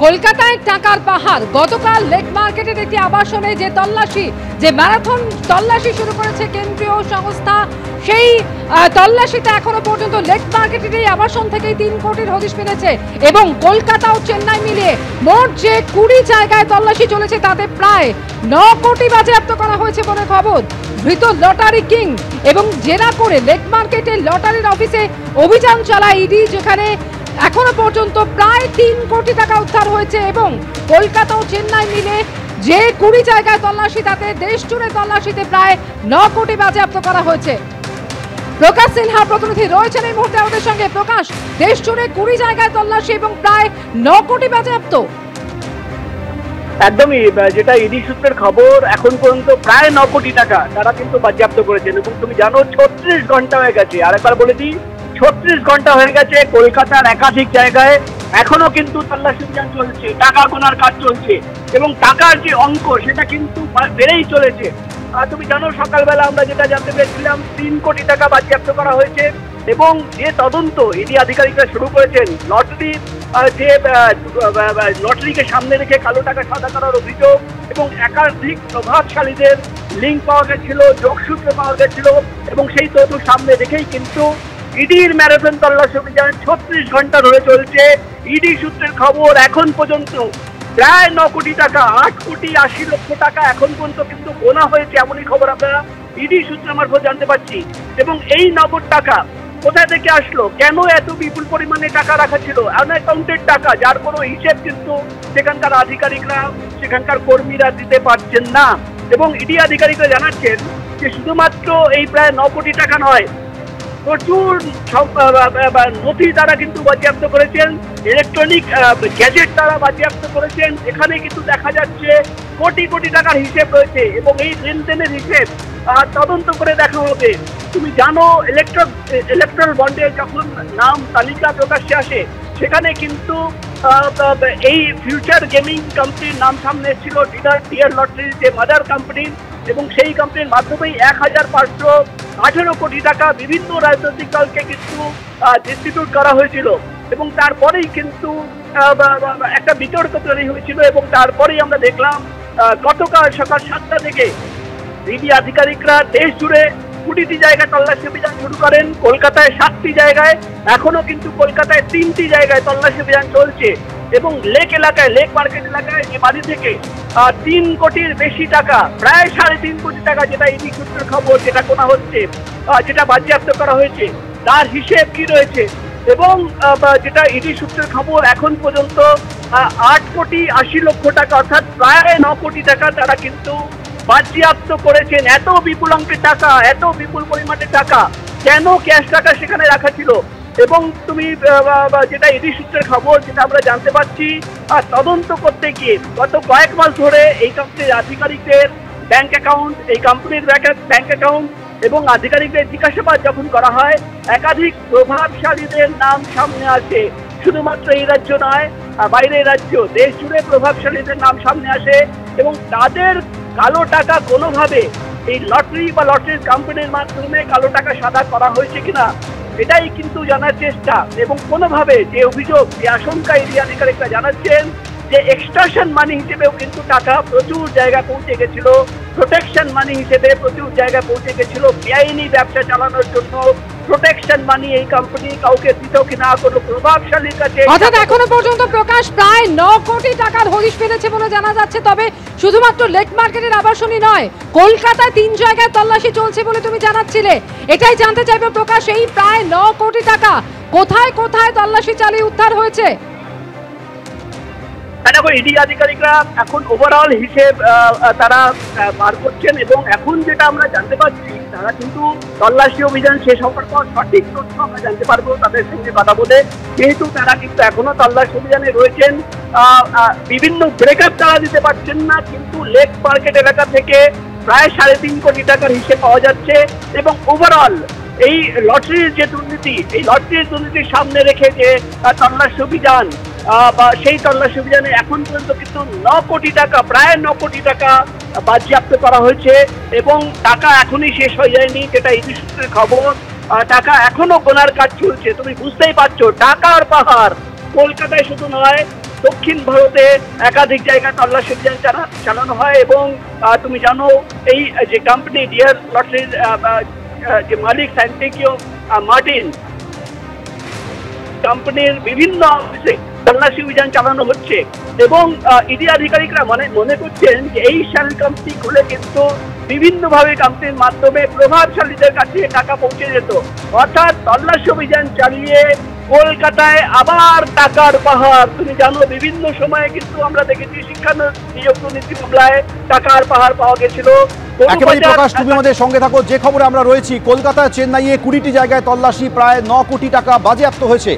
কলকাতায় টাকার পাহাড়। গতকাল লেক মার্কেটের একটি আবাসনে যে তল্লাশি, যে ম্যারাথন তল্লাশি শুরু করেছে কেন্দ্রীয় সংস্থা, সেই তল্লাশিতে এখনো পর্যন্ত লেক মার্কেটের এই আবাসন থেকেই 3 কোটির হদিশ মিলেছে এবং কলকাতা ও চেন্নাই মিলিয়ে মোট যে 20 জায়গায় তল্লাশি চলেছে তাতে প্রায় 9 কোটি বাজেয়াপ্ত করা হয়েছে বলে খবর। ধৃত লটারি কিং এবং জেরা করে লেক মার্কেটের লটারির অফিসে অভিযান চালায় ইডি, যেখানে এখনো পর্যন্ত প্রায় 3 কোটি টাকা উদ্ধার হয়েছে এবং কলকাতা ও চেন্নাই মিলে যে 20 জায়গায় তল্লাশি তাতে দেশ জুড়ে তল্লাশিতে প্রায় 9 কোটি বাজেয়াপ্ত করা হয়েছে। প্রকাশ সিনহা প্রতিনিধি রয়েছেন এই মুহূর্তে আমাদের সঙ্গে। প্রকাশ, দেশ জুড়ে 20 জায়গায় তল্লাশি এবং প্রায় 9 কোটি বাজেয়াপ্ত। একদমই, যেটা ইডি সূত্রের খবর, এখন পর্যন্ত প্রায় 9 কোটি টাকা তারা কিন্তু বাজেয়াপ্ত করেছেন এবং তুমি জানো 36 ঘন্টা হয়ে গেছে। আরেকবার বলে দিই, 36 ঘন্টা হয়ে গেছে কলকাতার একাধিক জায়গায় এখনো কিন্তু তল্লাশি অভিযান চলছে, টাকা গোনার কাজ চলছে এবং টাকার যে অঙ্ক সেটা কিন্তু বেড়েই চলেছে। তুমি জানো সকালবেলা আমরা যেটা জানতে পেরেছিলাম 3 কোটি টাকা বাজেয়াপ্ত করা হয়েছে এবং যে তদন্ত ইডি আধিকারিকরা শুরু করেছেন লটারি, যে লটারিকে সামনে রেখে কালো টাকা সাদা করার অভিযোগ এবং একাধিক প্রভাবশালীদের লিঙ্ক পাওয়া গেছিল, যোগসূত্র পাওয়া গেছিল এবং সেই তথ্য সামনে রেখেই কিন্তু ইডির ম্যারাথন তল্লাশি অভিযান 36 ঘন্টা ধরে চলছে। ইডি সূত্রের খবর, এখন পর্যন্ত প্রায় 9 কোটি টাকা, 8 কোটি 80 লক্ষ টাকা এখন পর্যন্ত কিন্তু গোনা হয়েছে, এমনই খবর আমরা ইডি সূত্রের মারফত জানতে পারছি। এবং এই নগদ টাকা কোথা থেকে আসলো, কেন এত বিপুল পরিমাণে টাকা রাখা ছিল, আনঅ্যাকাউন্টেড টাকা যার কোনো হিসেব কিন্তু সেখানকার আধিকারিকরা, সেখানকার কর্মীরা দিতে পারছেন না। এবং ইডি আধিকারিকরা জানাচ্ছেন যে শুধুমাত্র এই প্রায় 9 কোটি টাকা নয়, প্রচুর নথি তারা কিন্তু বাজেয়াপ্ত করেছেন, ইলেকট্রনিক গ্যাজেট তারা বাজেয়াপ্ত করেছেন। এখানে কিন্তু দেখা যাচ্ছে কোটি কোটি টাকার হিসেব রয়েছে এবং এই লেনদেনের হিসেব তদন্ত করে দেখা হবে। তুমি জানো ইলেকট্রাল বন্ডের যখন নাম তালিকা প্রকাশ্যে আসে সেখানে কিন্তু এই ফিউচার গেমিং কোম্পানির নাম সামনে ছিল, ডিয়ার লটারি যে মাদার কোম্পানি, এবং সেই কোম্পানির মাধ্যমেই 1518 কোটি টাকা বিভিন্ন রাজনৈতিক দলকে কিন্তু ডিস্ট্রিবিউট করা হয়েছিল এবং তারপরেই কিন্তু একটা বিতর্ক তৈরি হয়েছিল এবং তারপরেই আমরা দেখলাম গতকাল সকাল 7টা থেকে ইডি আধিকারিকরা দেশ জুড়ে 20টি জায়গায় তল্লাশি অভিযান শুরু করেন। কলকাতায় 7টি জায়গায়, এখনো কিন্তু কলকাতায় 3টি জায়গায় তল্লাশি অভিযান চলছে এবং লেক এলাকায়, লেক মার্কেট এলাকায় যে বাড়ি থেকে 3 কোটির বেশি টাকা, প্রায় 3.5 কোটি টাকা, যেটা ইডি সূত্রের খবর, যেটা গোনা হচ্ছে, যেটা বাজেয়াপ্ত করা হয়েছে, তার হিসেব কি রয়েছে। এবং যেটা ইডি সূত্রের খবর, এখন পর্যন্ত 8 কোটি 80 লক্ষ টাকা অর্থাৎ প্রায় 9 কোটি টাকা তারা কিন্তু বাজেয়াপ্ত করেছেন। এত বিপুল অঙ্কের টাকা, এত বিপুল পরিমাণের টাকা, কেন ক্যাশ টাকা সেখানে রাখা ছিল। এবং তুমি যেটা ইডি সূত্রের খবর, যেটা আমরা জানতে পারছি, তদন্ত করতে গিয়ে গত কয়েক মাস ধরে এই কোম্পানির আধিকারিকদের ব্যাংক অ্যাকাউন্ট, এই কোম্পানির ব্যাংক অ্যাকাউন্ট এবং আধিকারিকদের জিজ্ঞাসাবাদ যখন করা হয়, একাধিক প্রভাবশালীদের নাম সামনে আসে। শুধুমাত্র এই রাজ্য নয়, বাইরের রাজ্য, দেশ জুড়ে প্রভাবশালীদের নাম সামনে আসে এবং তাদের কালো টাকা কোনোভাবে এই লটারি বা লটারির কোম্পানির মাধ্যমে কালো টাকা সাদা করা হয়েছে কিনা এটাই কিন্তু জানার চেষ্টা। এবং কোনোভাবে যে অভিযোগ, যে আশঙ্কা ইডি আধিকারিকরা জানাচ্ছেন যে এক্সট্রাকশন মানি হিসেবেও কিন্তু টাকা প্রচুর জায়গায় পৌঁছে গেছিল, প্রোটেকশন মানি হিসেবে প্রচুর জায়গায় পৌঁছে গেছিল, বেআইনি ব্যবসা চালানোর জন্য প্রোটেকশন মানি এই কোম্পানি কাউকে দিত কিনা কোনো প্রভাবশালীর কাছে। অর্থাৎ এখনো পর্যন্ত প্রকাশ প্রায় 9 কোটি টাকার হদিশ পেয়েছে বলে জানা যাচ্ছে। তবে শুধুমাত্র লেক মার্কেটের আবাসনই নয়, কলকাতায় 3 জায়গায় তল্লাশি চলছে বলে তুমি জানাচ্ছিলে। এটাই জানতে চাইবে প্রকাশ, এই প্রায় 9 কোটি টাকা কোথায় কোথায় তল্লাশি চালিয়ে উদ্ধার হয়েছে? দেখো, ইডি আধিকারিকরা এখন ওভারঅল হিসেব তারা বার করছেন এবং এখন যেটা আমরা জানতে পারছি, তারা কিন্তু তল্লাশি অভিযান শেষ হওয়ার পর সঠিক তথ্য আমরা জানতে পারবো তাদের সঙ্গে কথা বলে, যেহেতু তারা কিন্তু এখনো তল্লাশি অভিযানে রয়েছেন। বিভিন্ন ব্রেকআপ তারা দিতে পারছেন না, কিন্তু লেক মার্কেট এলাকা থেকে প্রায় 3.5 কোটি টাকার হিসেব পাওয়া যাচ্ছে এবং ওভারঅল এই লটারির যে দুর্নীতি, এই লটারির দুর্নীতির সামনে রেখে যে তল্লাশি অভিযান বা সেই তল্লাশি অভিযানে এখন পর্যন্ত কিন্তু 9 কোটি টাকা, প্রায় 9 কোটি টাকা বাজেয়াপ্ত করা হয়েছে এবং টাকা এখনই শেষ হয়ে যায়নি, যেটা ইডি সূত্রের খবর। টাকা এখনো গোনার কাজ চলছে। তুমি বুঝতেই পারছো, টাকার পাহাড় কলকাতায় শুধু নয়, দক্ষিণ ভারতে একাধিক জায়গায় তল্লাশি অভিযান চালানো হয় এবং তুমি জানো এই যে কোম্পানি ডিয়ার লটারির যে মালিক সান্টিকিও মার্টিন কোম্পানির বিভিন্ন অফিসে তল্লাশি অভিযান চালানো হচ্ছে এবং ইডি আধিকারিকরা মনে করছেন যে এই শেল কোম্পানি খুলে কিন্তু বিভিন্নভাবে কোম্পানির মাধ্যমে প্রভাবশালীদের কাছে টাকা পৌঁছে যেত, অর্থাৎ তল্লাশি অভিযান চালিয়ে কলকাতায় আবার টাকার পাহাড়। তুমি জানো বিভিন্ন সময়ে কিন্তু আমরা দেখেছি শিক্ষা নিয়োগ দুর্নীতি মামলায় টাকার পাহাড় পাওয়া গেছিল। একেবারে প্রকাশ, তুমি আমাদের সঙ্গে থাকো। যে খবরে আমরা রয়েছি, কলকাতা চেন্নাইয়ে 20টি জায়গায় তল্লাশি, প্রায় 9 কোটি টাকা বাজেয়াপ্ত হয়েছে।